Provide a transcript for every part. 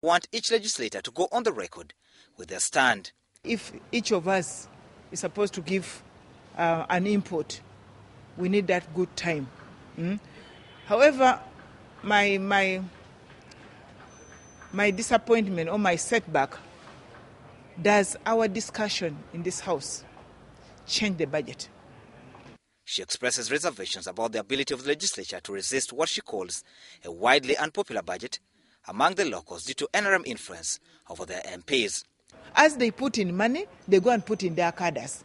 Want each legislator to go on the record with their stand. If each of us is supposed to give an input, we need that good time. However, my disappointment or my setback, does our discussion in this House change the budget? She expresses reservations about the ability of the legislature to resist what she calls a widely unpopular budget among the locals due to NRM influence over their MPs. As they put in money, they go and put in their cadres.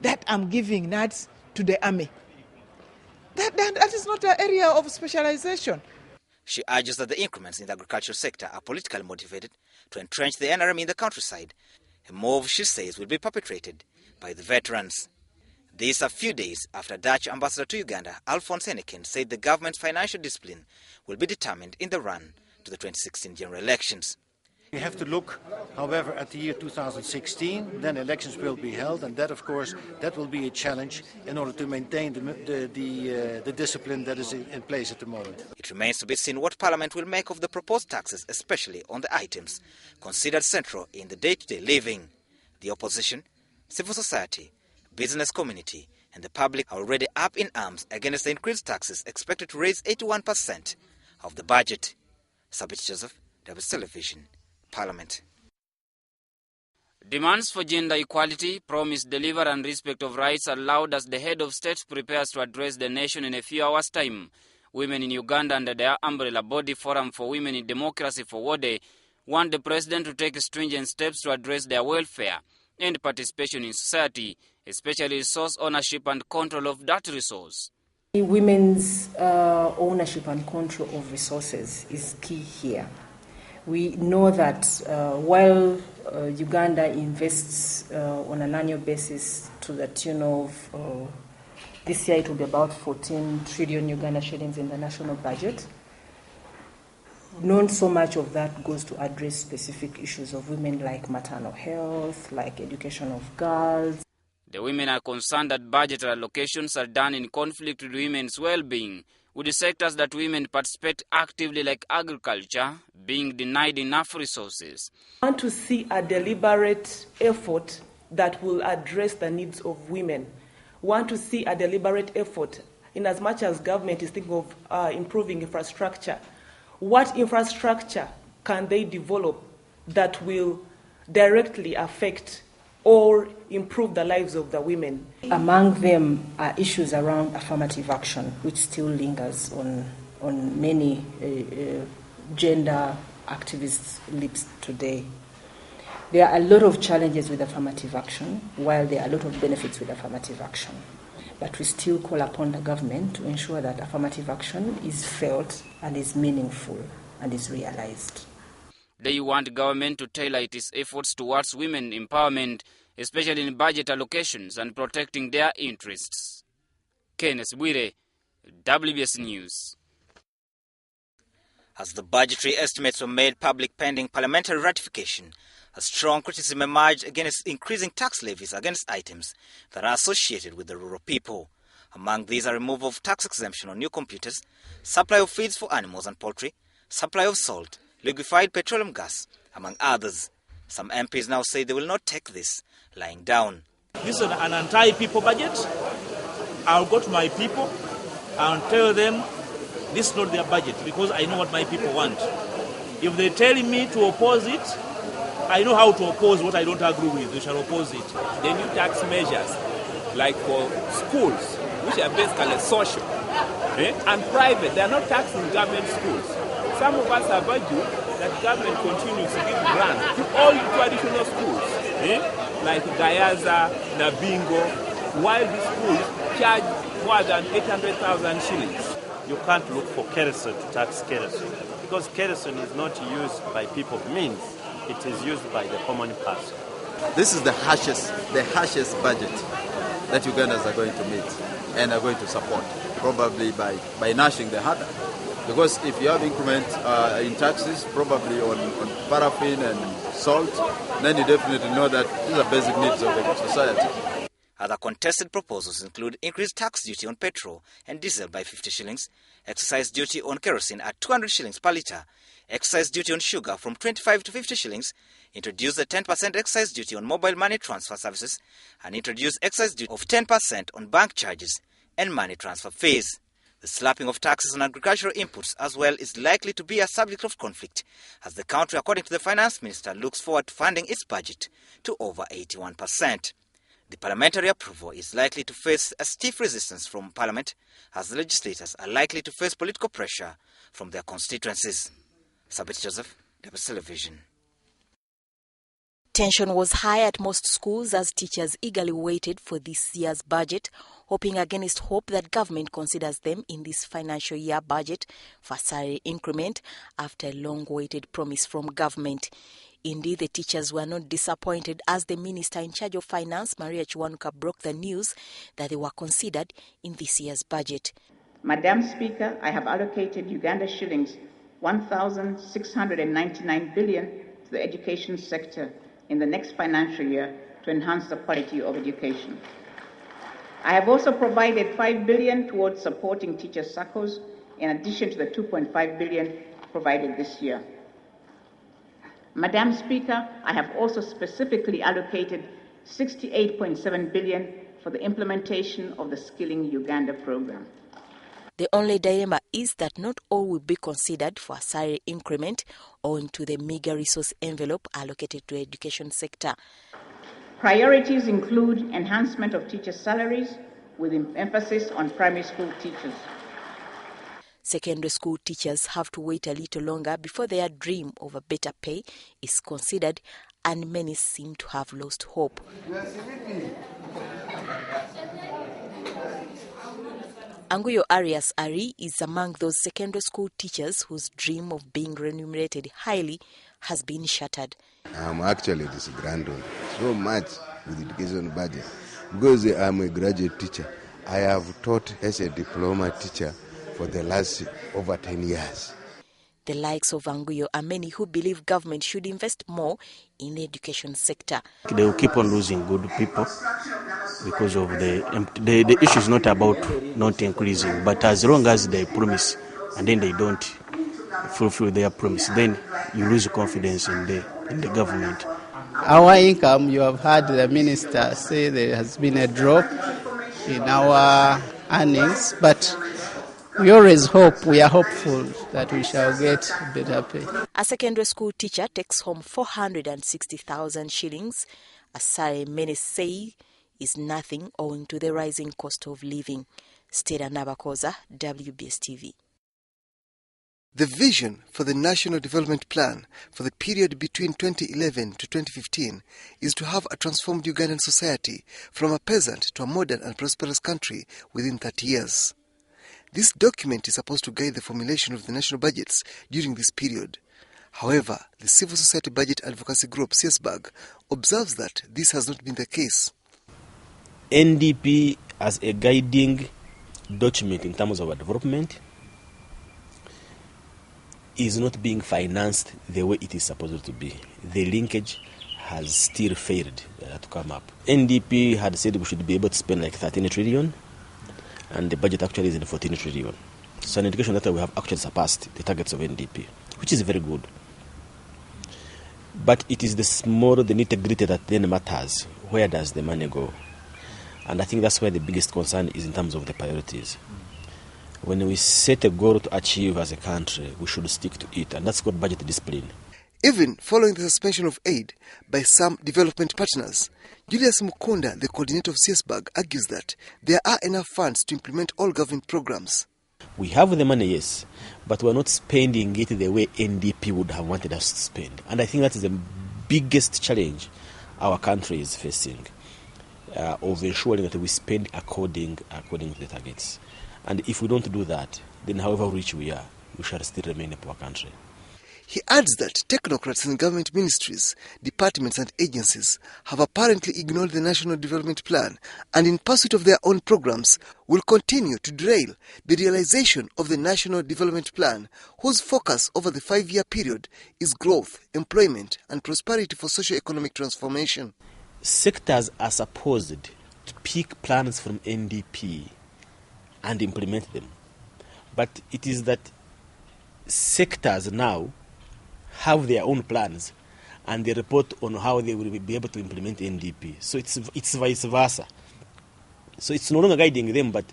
That I'm giving nuts to the army. That is not an area of specialization. She urges that the increments in the agricultural sector are politically motivated to entrench the NRM in the countryside, a move she says will be perpetrated by the veterans. This a few days after Dutch ambassador to Uganda, Alphonse Henneken, said the government's financial discipline will be determined in the run to the 2016 general elections. We have to look, however, at the year 2016, then elections will be held, and that, of course, that will be a challenge in order to maintain the discipline that is in place at the moment. It remains to be seen what Parliament will make of the proposed taxes, especially on the items considered central in the day-to-day living. The opposition, civil society, business community and the public are already up in arms against the increased taxes expected to raise 81% of the budget. Sabit Joseph, Davis Television, Parliament. Demands for gender equality, promise, deliver and respect of rights are loud as the head of state prepares to address the nation in a few hours' time. Women in Uganda under their umbrella body Forum for Women in Democracy for WODE want the president to take stringent steps to address their welfare and participation in society, especially resource ownership and control of that resource. Women's ownership and control of resources is key here. We know that while Uganda invests on an annual basis to the tune of, this year it will be about 14 trillion Uganda shillings in the national budget, not so much of that goes to address specific issues of women like maternal health, like education of girls. The women are concerned that budgetary allocations are done in conflict with women's well-being, with the sectors that women participate actively like agriculture being denied enough resources. I want to see a deliberate effort that will address the needs of women. I want to see a deliberate effort in as much as government is thinking of improving infrastructure. What infrastructure can they develop that will directly affect or improve the lives of the women? Among them are issues around affirmative action, which still lingers on many gender activists' lips today. There are a lot of challenges with affirmative action, while there are a lot of benefits with affirmative action. But we still call upon the government to ensure that affirmative action is felt and is meaningful and is realized. They want government to tailor its efforts towards women empowerment, especially in budget allocations and protecting their interests. Kenneth Bwire, WBS News. As the budgetary estimates were made public pending parliamentary ratification, a strong criticism emerged against increasing tax levies against items that are associated with the rural people. Among these are removal of tax exemption on new computers, supply of feeds for animals and poultry, supply of salt, liquefied petroleum gas, among others. Some MPs now say they will not take this lying down. This is an anti-people budget. I'll go to my people and tell them this is not their budget because I know what my people want. If they tell me to oppose it, I know how to oppose what I don't agree with. We shall oppose it. The new tax measures, like for schools, which are basically social, and private, they are not taxing government schools. Some of us have argued that government continues to give grants to all traditional schools, like Gayaza, Nabingo, while these schools charge more than 800,000 shillings. You can't look for kerosene to tax kerosene, because kerosene is not used by people of means. It is used by the common person. This is the harshest budget that Ugandans are going to meet and are going to support, probably by gnashing the harder. Because if you have increment in taxes, probably on paraffin and salt, then you definitely know that these are basic needs of the society. Other contested proposals include increased tax duty on petrol and diesel by 50 shillings, excise duty on kerosene at 200 shillings per litre, excise duty on sugar from 25 to 50 shillings, introduced a 10% excise duty on mobile money transfer services, and introduced excise duty of 10% on bank charges and money transfer fees. The slapping of taxes on agricultural inputs as well is likely to be a subject of conflict, as the country, according to the finance minister, looks forward to funding its budget to over 81%. The parliamentary approval is likely to face a stiff resistance from Parliament, as the legislators are likely to face political pressure from their constituencies. Sabit Joseph, WBS Television. Tension was high at most schools as teachers eagerly waited for this year's budget, hoping against hope that government considers them in this financial year budget for salary increment after a long-awaited promise from government. Indeed, the teachers were not disappointed as the Minister in charge of Finance, Maria Chiwanuka, broke the news that they were considered in this year's budget. Madam Speaker, I have allocated Uganda shillings 1,699 billion to the education sector in the next financial year to enhance the quality of education. I have also provided 5 billion towards supporting teacher circles in addition to the 2.5 billion provided this year. Madam Speaker, I have also specifically allocated 68.7 billion for the implementation of the Skilling Uganda program. The only dilemma is that not all will be considered for a salary increment owing to the meagre resource envelope allocated to the education sector. Priorities include enhancement of teacher salaries with emphasis on primary school teachers. Secondary school teachers have to wait a little longer before their dream of a better pay is considered, and many seem to have lost hope. Anguyo Arias Ari is among those secondary school teachers whose dream of being remunerated highly has been shattered. I'm actually disgruntled so much with the education budget because I'm a graduate teacher. I have taught as a diploma teacher for the last over 10 years. The likes of Anguyo are many who believe government should invest more in the education sector. They will keep on losing good people because of the issue is not about not increasing, but as long as they promise and then they don't fulfill their promise, then you lose confidence in the government. Our income, you have heard the minister say there has been a drop in our earnings, but we always hope, we are hopeful that we shall get better pay. A secondary school teacher takes home 460,000 shillings, a salary many say is nothing owing to the rising cost of living. Stella Nabakoza, WBS TV. The vision for the National Development Plan for the period between 2011 to 2015 is to have a transformed Ugandan society from a peasant to a modern and prosperous country within 30 years. This document is supposed to guide the formulation of the national budgets during this period. However, the Civil Society Budget Advocacy Group, CSBAG, observes that this has not been the case. NDP as a guiding document in terms of our development is not being financed the way it is supposed to be. The linkage has still failed to come up. NDP had said we should be able to spend like 13 trillion, and the budget actually is in 14 trillion. So an indication that we have actually surpassed the targets of NDP, which is very good. But it is the nitty-gritty that then matters. Where does the money go? And I think that's where the biggest concern is in terms of the priorities. When we set a goal to achieve as a country, we should stick to it, and that's called budget discipline. Even following the suspension of aid by some development partners, Julius Mukunda, the coordinator of CSBAG, argues that there are enough funds to implement all government programs. We have the money, yes, but we're not spending it the way NDP would have wanted us to spend. And I think that is the biggest challenge our country is facing, of ensuring that we spend according to the targets. And if we don't do that, then however rich we are, we shall still remain a poor country. He adds that technocrats in government ministries, departments and agencies have apparently ignored the National Development Plan and in pursuit of their own programs will continue to derail the realization of the National Development Plan, whose focus over the 5-year period is growth, employment and prosperity for socio-economic transformation. Sectors are supposed to pick plans from NDP and implement them. But it is that sectors now have their own plans and they report on how they will be able to implement NDP. So it's vice versa. So it's no longer guiding them, but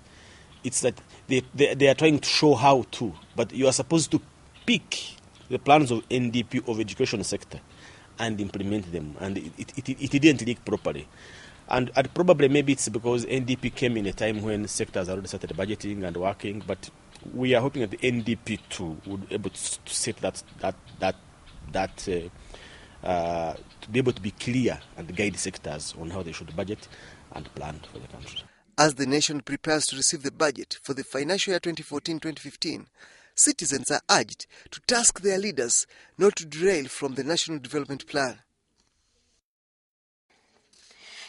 it's that they are trying to show how to. But you are supposed to pick the plans of NDP of education sector and implement them. And it didn't leak properly. And probably maybe it's because NDP came in a time when sectors already started budgeting and working. But we are hoping that the NDP too would be able to set to be able to be clear and guide sectors on how they should budget and plan for the country. As the nation prepares to receive the budget for the financial year 2014-2015, citizens are urged to task their leaders not to derail from the National Development Plan.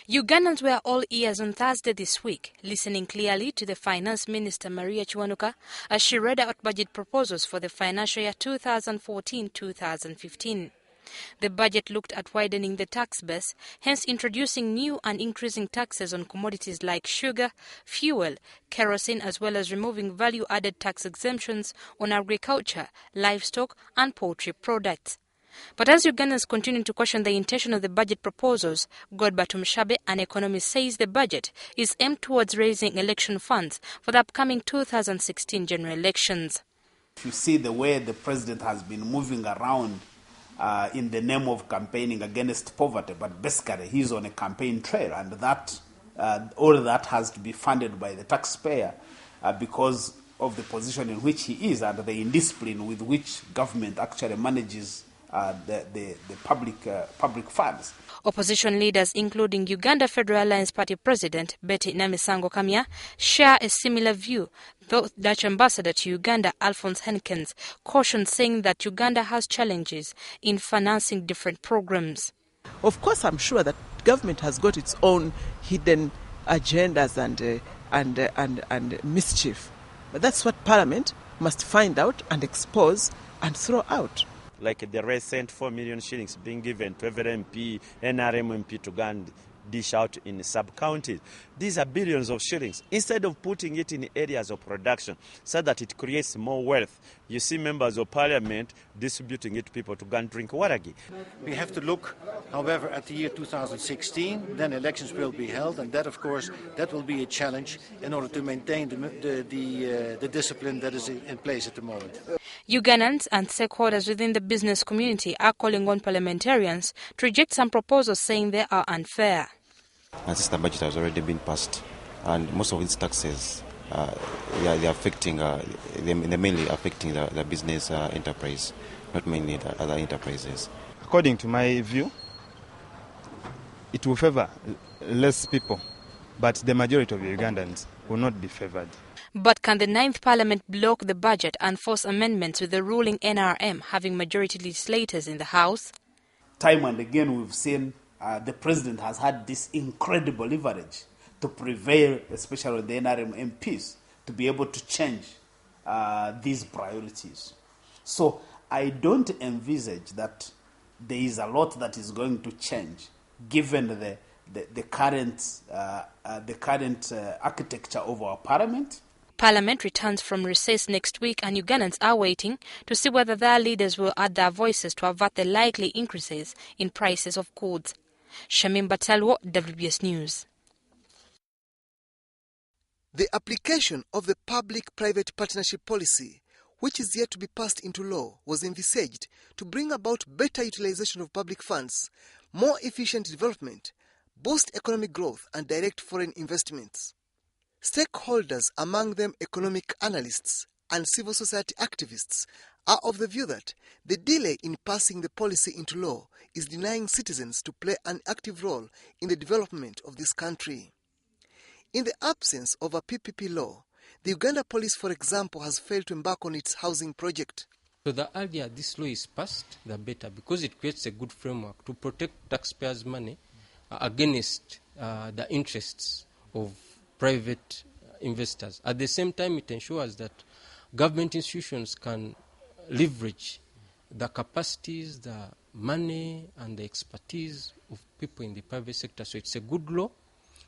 Ugandans were all ears on Thursday this week, listening clearly to the Finance Minister Maria Chiwanuka as she read out budget proposals for the financial year 2014-2015. The budget looked at widening the tax base, hence introducing new and increasing taxes on commodities like sugar, fuel, kerosene, as well as removing value-added tax exemptions on agriculture, livestock and poultry products. But as Ugandans continue to question the intention of the budget proposals, Godbert Mushabe, an economist, says the budget is aimed towards raising election funds for the upcoming 2016 general elections. If you see the way the president has been moving around in the name of campaigning against poverty, but basically he's on a campaign trail, and that all that has to be funded by the taxpayer because of the position in which he is and the indiscipline with which government actually manages the public funds. Opposition leaders, including Uganda Federal Alliance Party President Betty Namisango Kamya, share a similar view, though Dutch Ambassador to Uganda Alphonse Henkens cautioned, saying that Uganda has challenges in financing different programs. Of course, I'm sure that government has got its own hidden agendas and mischief. But that's what Parliament must find out and expose and throw out. Like the recent 4 million shillings being given to every MP, NRM MP to go and dish out in sub-counties. These are billions of shillings. Instead of putting it in areas of production so that it creates more wealth, you see members of parliament distributing it to people to go and drink waragi. We have to look, however, at the year 2016. Then elections will be held, and that, of course, that will be a challenge in order to maintain the discipline that is in place at the moment. Ugandans and stakeholders within the business community are calling on parliamentarians to reject some proposals, saying they are unfair. And since the budget has already been passed, and most of these taxes, they are affecting, they're mainly affecting the business enterprise, not mainly the other enterprises. According to my view, it will favor less people, but the majority of Ugandans will not be favored. But can the 9th Parliament block the budget and force amendments with the ruling NRM having majority legislators in the House? Time and again we've seen the president has had this incredible leverage to prevail, especially the NRM MPs, to be able to change these priorities. So I don't envisage that there is a lot that is going to change given the current architecture of our parliament. Parliament returns from recess next week, and Ugandans are waiting to see whether their leaders will add their voices to avert the likely increases in prices of goods. Shamim Batalwo, WBS News. The application of the public-private partnership policy, which is yet to be passed into law, was envisaged to bring about better utilization of public funds, more efficient development, boost economic growth and direct foreign investments. Stakeholders, among them economic analysts and civil society activists, are of the view that the delay in passing the policy into law is denying citizens to play an active role in the development of this country. In the absence of a PPP law, the Uganda Police, for example, has failed to embark on its housing project. So the earlier this law is passed, the better, because it creates a good framework to protect taxpayers' money against the interests of private investors. At the same time, it ensures that government institutions can leverage the capacities, the money and the expertise of people in the private sector. So it's a good law.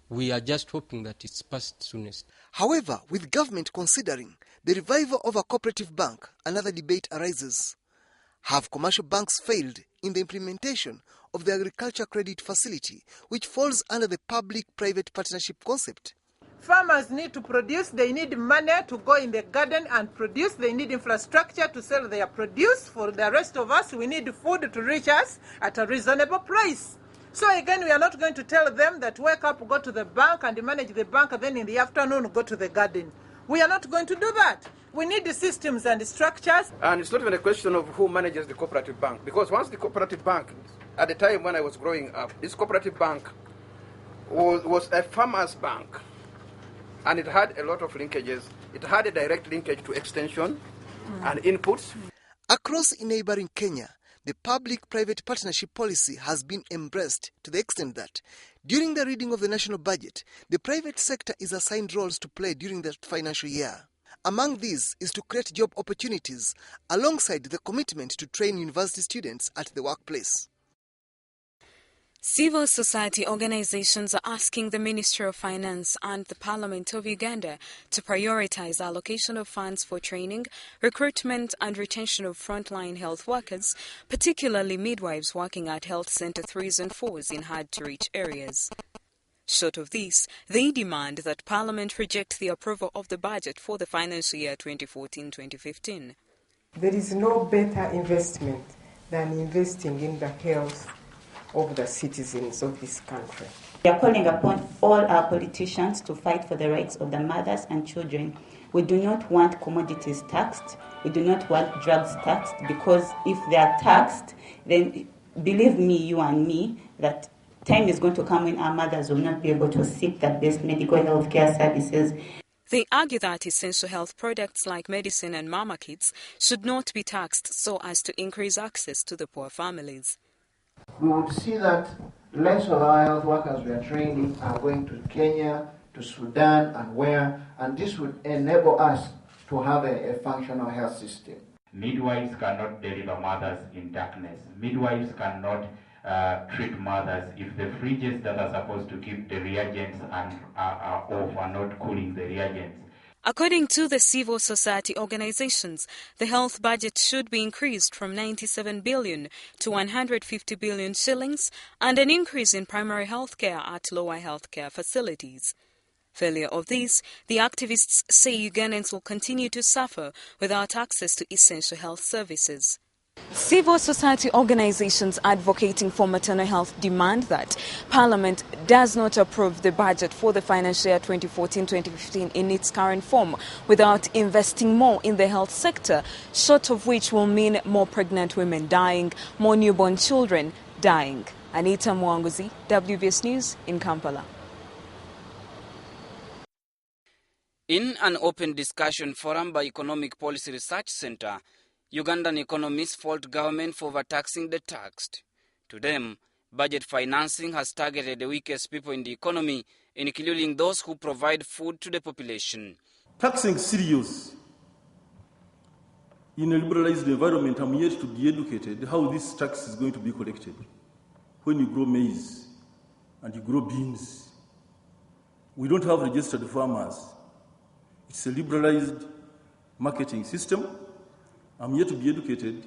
We are just hoping that it's passed soonest. However, with government considering the revival of a cooperative bank, another debate arises. Have commercial banks failed in the implementation of the agriculture credit facility, which falls under the public-private partnership concept? Farmers need to produce, they need money to go in the garden and produce, they need infrastructure to sell their produce. For the rest of us, we need food to reach us at a reasonable price. So again, we are not going to tell them that wake up, go to the bank and manage the bank, then in the afternoon go to the garden. We are not going to do that. We need the systems and the structures. And it's not even a question of who manages the cooperative bank, because once the cooperative bank, at the time when I was growing up, this cooperative bank was a farmer's bank. And it had a lot of linkages. It had a direct linkage to extension and inputs. Across in neighboring Kenya, the public-private partnership policy has been embraced to the extent that during the reading of the national budget, the private sector is assigned roles to play during the financial year. Among these is to create job opportunities alongside the commitment to train university students at the workplace. Civil society organizations are asking the Ministry of Finance and the Parliament of Uganda to prioritize allocation of funds for training, recruitment and retention of frontline health workers, particularly midwives working at Health Centre 3s and 4s in hard-to-reach areas. Short of this, they demand that Parliament reject the approval of the budget for the financial year 2014-2015. There is no better investment than investing in the health of the citizens of this country. We are calling upon all our politicians to fight for the rights of the mothers and children. We do not want commodities taxed. We do not want drugs taxed, because if they are taxed, then believe me, you and me, that time is going to come when our mothers will not be able to seek the best medical health care services. They argue that essential health products like medicine and mama kits should not be taxed so as to increase access to the poor families. We would see that less of our health workers we are training are going to Kenya, to Sudan and this would enable us to have a functional health system. Midwives cannot deliver mothers in darkness. Midwives cannot treat mothers if the fridges that are supposed to keep the reagents are off are not cooling the reagents. According to the civil society organizations, the health budget should be increased from 97 billion to 150 billion shillings and an increase in primary health care at lower health care facilities. Failure of this, the activists say Ugandans will continue to suffer without access to essential health services. Civil society organizations advocating for maternal health demand that Parliament does not approve the budget for the financial year 2014-2015 in its current form without investing more in the health sector, short of which will mean more pregnant women dying, more newborn children dying. Anita Mwanguzi, WBS News in Kampala. In an open discussion forum by Economic Policy Research Centre, Ugandan economists fault government for overtaxing the taxed. To them, budget financing has targeted the weakest people in the economy, including those who provide food to the population. Taxing cereals in a liberalized environment, I'm yet to be educated how this tax is going to be collected. When you grow maize and you grow beans, we don't have registered farmers. It's a liberalized marketing system. I'm yet to be educated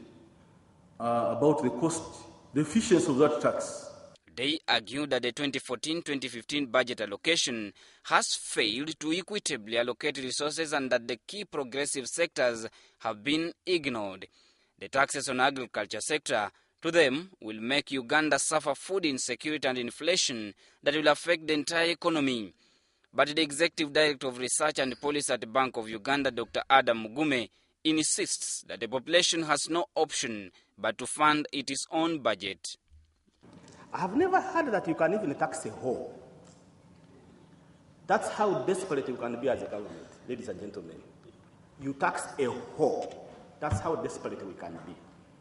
about the cost, the efficiency of that tax. They argue that the 2014-2015 budget allocation has failed to equitably allocate resources and that the key progressive sectors have been ignored. The taxes on agriculture sector, to them, will make Uganda suffer food insecurity and inflation that will affect the entire economy. But the Executive Director of Research and Policy at the Bank of Uganda, Dr. Adam Mugume, insists that the population has no option but to fund its own budget. I have never heard that you can even tax a whore. That's how desperate you can be as a government, ladies and gentlemen. You tax a whore. That's how desperate we can be.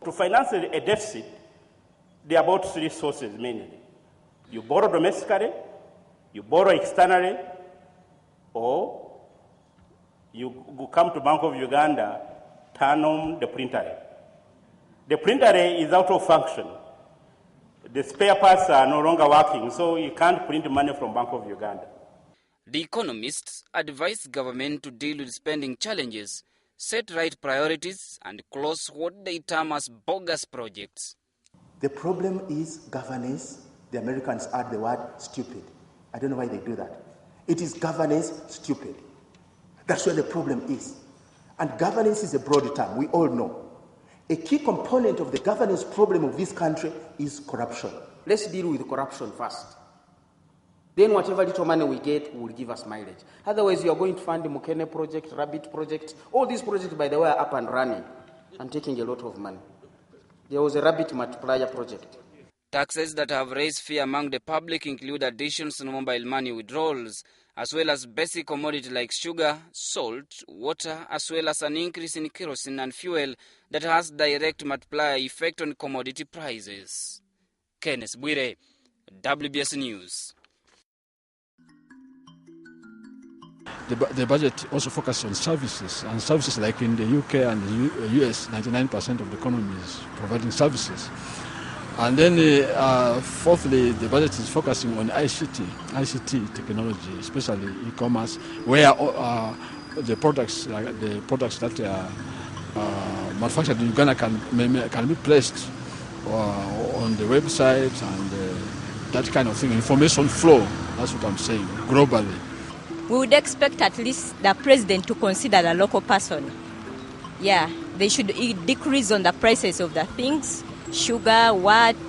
To finance a deficit, there are about three sources mainly. You borrow domestically, you borrow externally, or you come to Bank of Uganda, turn on the printer. The printer is out of function. The spare parts are no longer working, so you can't print money from Bank of Uganda. The economists advise government to deal with spending challenges set right priorities and close what they term as bogus projects. The problem is governance. The Americans add the word stupid. I don't know why they do that. It is governance stupid. That's where the problem is. And governance is a broad term, we all know. A key component of the governance problem of this country is corruption. Let's deal with corruption first. Then whatever little money we get will give us mileage. Otherwise, you are going to fund the Mukene project, Rabbit project. All these projects, by the way, are up and running and taking a lot of money. There was a Rabbit multiplier project. Taxes that have raised fear among the public include additions to mobile money withdrawals, as well as basic commodities like sugar, salt, water, as well as an increase in kerosene and fuel that has direct multiplier effect on commodity prices. Kenneth Bwire, WBS News. The budget also focuses on services, and services like in the UK and the US, 99% of the economy is providing services. And then fourthly, the budget is focusing on ICT technology, especially e-commerce, where the products that are manufactured in Uganda can be placed on the website and that kind of thing. Information flow, that's what I'm saying, globally. We would expect at least the president to consider the local person. Yeah, they should decrease on the prices of the things. Sugar,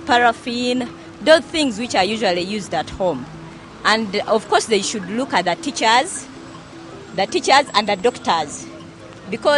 paraffin, those things which are usually used at home. And of course they should look at the teachers and the doctors, because